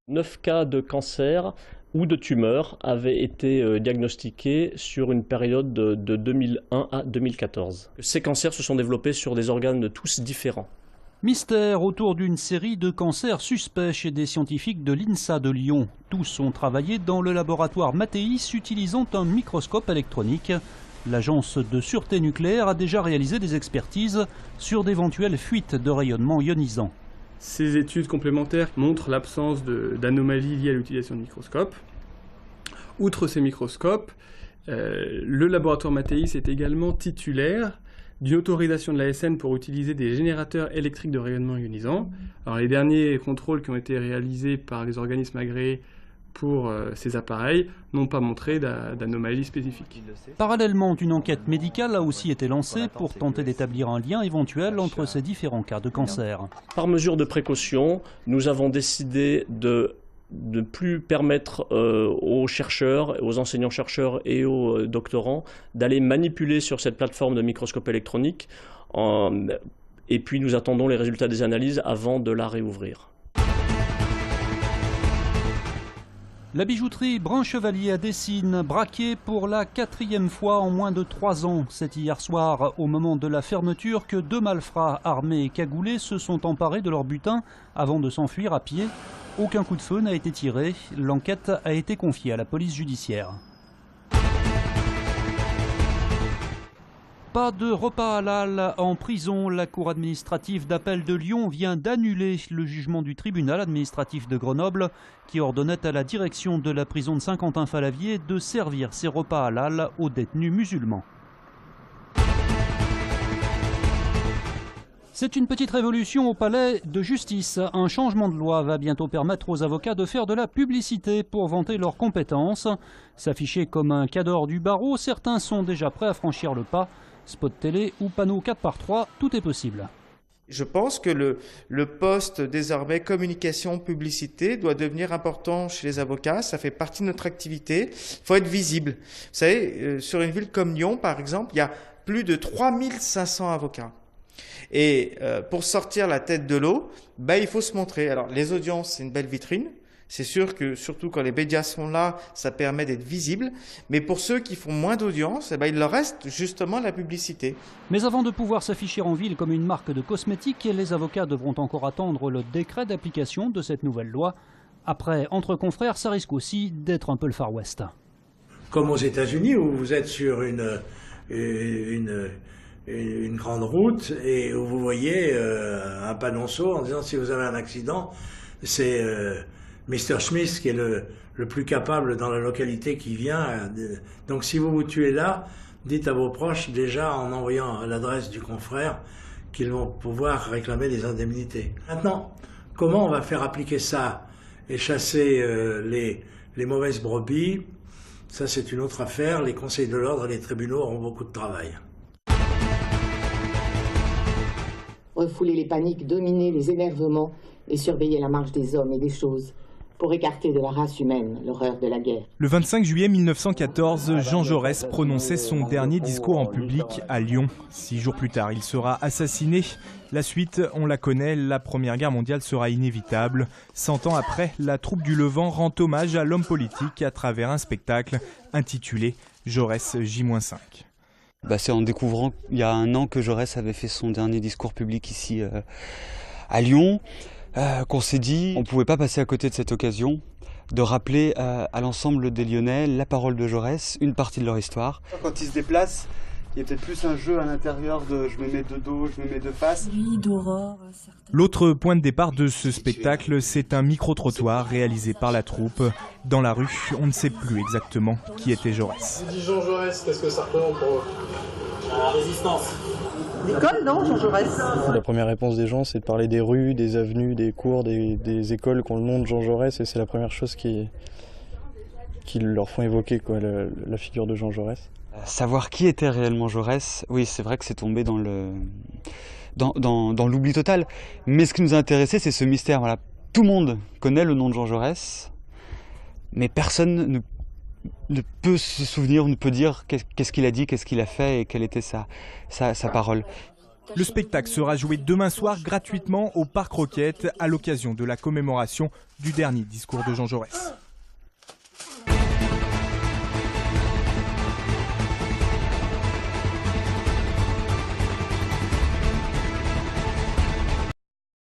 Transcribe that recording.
9 cas de cancer ou de tumeur avaient été diagnostiqués sur une période de 2001 à 2014. Ces cancers se sont développés sur des organes tous différents. Mystère autour d'une série de cancers suspects chez des scientifiques de l'INSA de Lyon. Tous ont travaillé dans le laboratoire Mathéis utilisant un microscope électronique. L'agence de sûreté nucléaire a déjà réalisé des expertises sur d'éventuelles fuites de rayonnement ionisant. Ces études complémentaires montrent l'absence d'anomalies liées à l'utilisation de microscopes. Outre ces microscopes, le laboratoire Mathéis est également titulaire d'une autorisation de l'ASN pour utiliser des générateurs électriques de rayonnement ionisant. Alors, les derniers contrôles qui ont été réalisés par les organismes agréés pour ces appareils n'ont pas montré d'anomalies spécifiques. Parallèlement, une enquête médicale a aussi été lancée pour tenter d'établir un lien éventuel entre ces différents cas de cancer. Par mesure de précaution, nous avons décidé de ne plus permettre aux chercheurs, aux enseignants-chercheurs et aux doctorants d'aller manipuler sur cette plateforme de microscope électronique. Et puis nous attendons les résultats des analyses avant de la réouvrir. La bijouterie Brun Chevalier à Dessines, braquée pour la 4e fois en moins de 3 ans. C'est hier soir, au moment de la fermeture, que 2 malfrats armés et cagoulés se sont emparés de leur butin avant de s'enfuir à pied. Aucun coup de feu n'a été tiré. L'enquête a été confiée à la police judiciaire. Pas de repas halal en prison. La cour administrative d'appel de Lyon vient d'annuler le jugement du tribunal administratif de Grenoble qui ordonnait à la direction de la prison de Saint-Quentin-Fallavier de servir ses repas halal aux détenus musulmans. C'est une petite révolution au palais de justice. Un changement de loi va bientôt permettre aux avocats de faire de la publicité pour vanter leurs compétences. S'afficher comme un cadre du barreau, certains sont déjà prêts à franchir le pas. Spot télé ou panneau 4x3, tout est possible. Je pense que le poste désormais communication, publicité doit devenir important chez les avocats. Ça fait partie de notre activité. Il faut être visible. Vous savez, sur une ville comme Lyon, par exemple, il y a plus de 3500 avocats. Et pour sortir la tête de l'eau, il faut se montrer. Alors les audiences, c'est une belle vitrine. C'est sûr que, surtout quand les médias sont là, ça permet d'être visible. Mais pour ceux qui font moins d'audience, il leur reste justement la publicité. Mais avant de pouvoir s'afficher en ville comme une marque de cosmétiques, les avocats devront encore attendre le décret d'application de cette nouvelle loi. Après, entre confrères, ça risque aussi d'être un peu le Far West. Comme aux États-Unis, où vous êtes sur une grande route et où vous voyez un panonceau en disant si vous avez un accident, c'est Mr. Smith qui est le plus capable dans la localité qui vient. Donc si vous vous tuez là, dites à vos proches déjà en envoyant à l'adresse du confrère qu'ils vont pouvoir réclamer des indemnités. Maintenant, comment on va faire appliquer ça et chasser les mauvaises brebis? Ça c'est une autre affaire. Les conseils de l'ordre et les tribunaux auront beaucoup de travail. Refouler les paniques, dominer les énervements et surveiller la marche des hommes et des choses pour écarter de la race humaine l'horreur de la guerre. Le 25 juillet 1914, Jean Jaurès prononçait son dernier discours en public à Lyon. 6 jours plus tard, il sera assassiné. La suite, on la connaît, la Première Guerre mondiale sera inévitable. 100 ans après, la troupe du Levant rend hommage à l'homme politique à travers un spectacle intitulé Jaurès J-5. C'est en découvrant il y a 1 an que Jaurès avait fait son dernier discours public ici à Lyon, qu'on s'est dit on ne pouvait pas passer à côté de cette occasion de rappeler à l'ensemble des Lyonnais la parole de Jaurès, une partie de leur histoire. Quand il se déplace, il y a peut-être plus un jeu à l'intérieur de je me mets de dos, je me mets de face. L'autre point de départ de ce spectacle, c'est un micro-trottoir réalisé par la troupe. Dans la rue, on ne sait plus exactement qui était Jaurès. Vous dites Jean Jaurès, qu'est-ce que ça représente pour vous? La résistance. L'école, non, Jean Jaurès? La première réponse des gens, c'est de parler des rues, des avenues, des cours, des écoles qui ont le nom de Jean Jaurès, et c'est la première chose qui leur font évoquer la figure de Jean Jaurès. Savoir qui était réellement Jaurès, oui, c'est vrai que c'est tombé dans l'oubli total. Mais ce qui nous a intéressé, c'est ce mystère. Voilà. Tout le monde connaît le nom de Jean Jaurès, mais personne ne peut se souvenir, ne peut dire qu'est-ce qu'il a dit, qu'est-ce qu'il a fait et quelle était sa parole. Le spectacle sera joué demain soir gratuitement au Parc Roquette à l'occasion de la commémoration du dernier discours de Jean Jaurès.